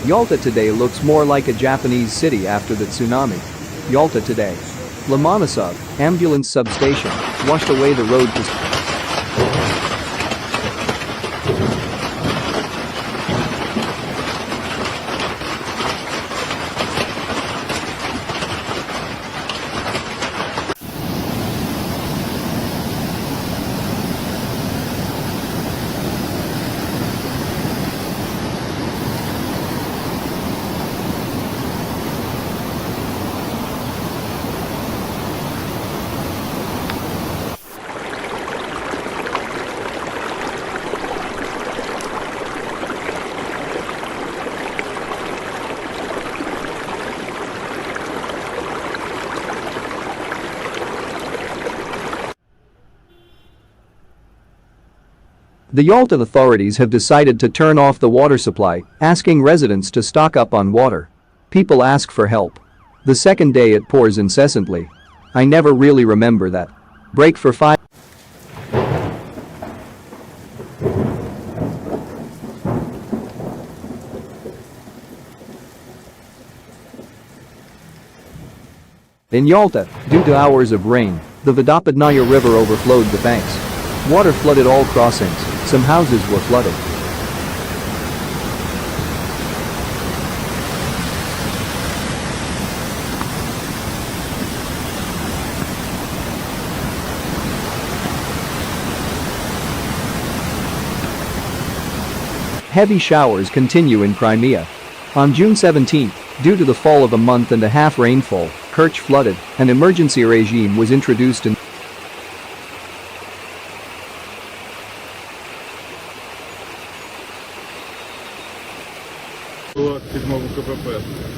Yalta today looks more like a Japanese city after the tsunami. Yalta today. Lomonosov, ambulance substation, washed away the road to The Yalta authorities have decided to turn off the water supply, asking residents to stock up on water. People ask for help. The second day it pours incessantly. I never really remember that. Break for 5. In Yalta, due to hours of rain, the Vodopadnaya River overflowed the banks. Water flooded all crossings. Some houses were flooded. Heavy showers continue in Crimea. On June 17, due to the fall of a month-and-a-half rainfall, Kerch flooded. An emergency regime was introduced in Підмову КПП.